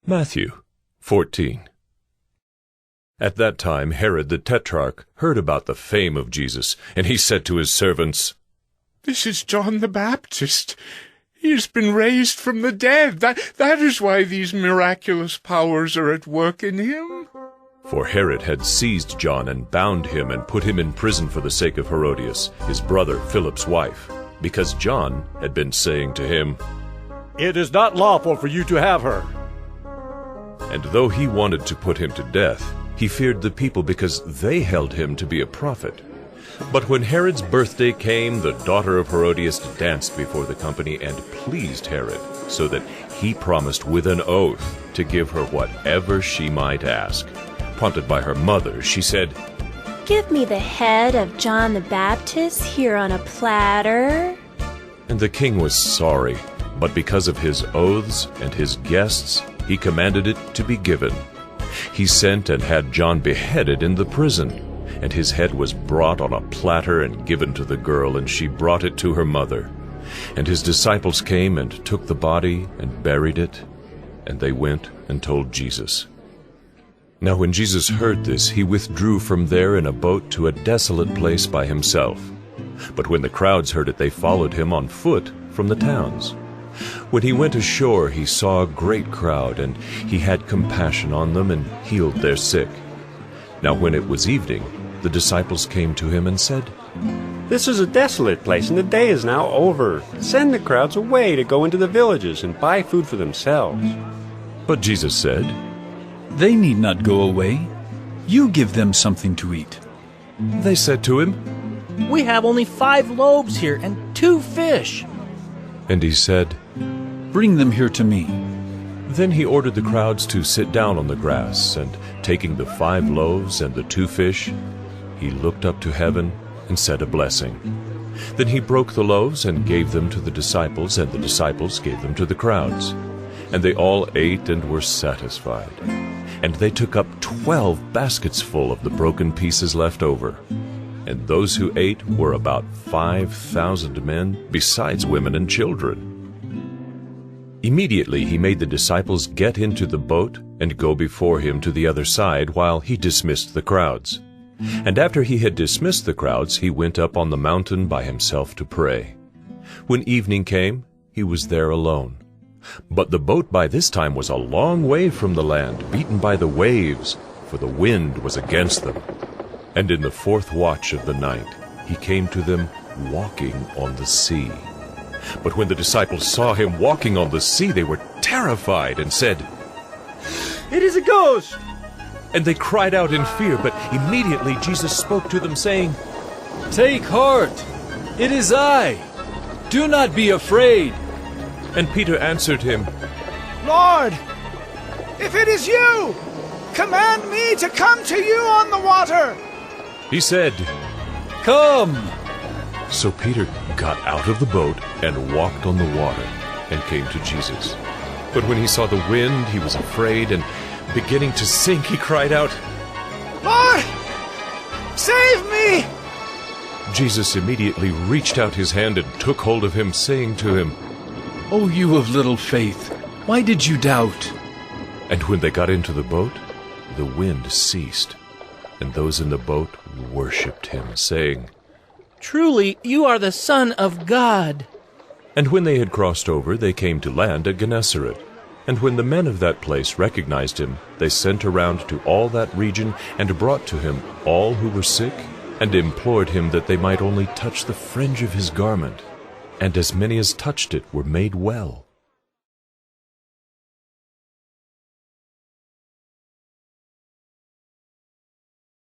Matthew 14. At that time Herod the Tetrarch heard about the fame of Jesus, and he said to his servants, "This is John the Baptist. He has been raised from the dead. That is why these miraculous powers are at work in him." For Herod had seized John and bound him and put him in prison for the sake of Herodias, his brother Philip's wife, because John had been saying to him, "It is not lawful for you to have her." And though he wanted to put him to death, he feared the people because they held him to be a prophet. But when Herod's birthday came, the daughter of Herodias danced before the company and pleased Herod, so that he promised with an oath to give her whatever she might ask. Prompted by her mother, she said, "Give me the head of John the Baptist here on a platter." And the king was sorry, but because of his oaths and his guests, he commanded it to be given. He sent and had John beheaded in the prison, and his head was brought on a platter and given to the girl, and she brought it to her mother. And his disciples came and took the body and buried it, and they went and told Jesus. Now when Jesus heard this, he withdrew from there in a boat to a desolate place by himself. But when the crowds heard it, they followed him on foot from the towns. When he went ashore, he saw a great crowd, and he had compassion on them and healed their sick. Now when it was evening, the disciples came to him and said, "This is a desolate place, and the day is now over. Send the crowds away to go into the villages and buy food for themselves." But Jesus said, "They need not go away. You give them something to eat." They said to him, "We have only 5 loaves here and 2 fish. And he said, "Bring them here to me." Then he ordered the crowds to sit down on the grass, and taking the 5 loaves and the 2 fish, he looked up to heaven and said a blessing. Then he broke the loaves and gave them to the disciples, and the disciples gave them to the crowds. And they all ate and were satisfied. And they took up 12 baskets full of the broken pieces left over. And those who ate were about 5,000 men, besides women and children. Immediately he made the disciples get into the boat and go before him to the other side while he dismissed the crowds. And after he had dismissed the crowds, he went up on the mountain by himself to pray. When evening came, he was there alone. But the boat by this time was a long way from the land, beaten by the waves, for the wind was against them. And in the 4th watch of the night he came to them walking on the sea. But when the disciples saw him walking on the sea, they were terrified and said, "It is a ghost!" And they cried out in fear, but immediately Jesus spoke to them, saying, "Take heart! It is I! Do not be afraid!" And Peter answered him, "Lord, if it is you, command me to come to you on the water." He said, "Come!" So Peter got out of the boat and walked on the water and came to Jesus. But when he saw the wind, he was afraid, and beginning to sink, he cried out, "Lord, save me!" Jesus immediately reached out his hand and took hold of him, saying to him, "O you of little faith, why did you doubt?" And when they got into the boat, the wind ceased, and those in the boat worshipped him, saying, Truly, you are the Son of God." And when they had crossed over, they came to land at Gennesaret. And when the men of that place recognized him, they sent around to all that region and brought to him all who were sick, and implored him that they might only touch the fringe of his garment. And as many as touched it were made well.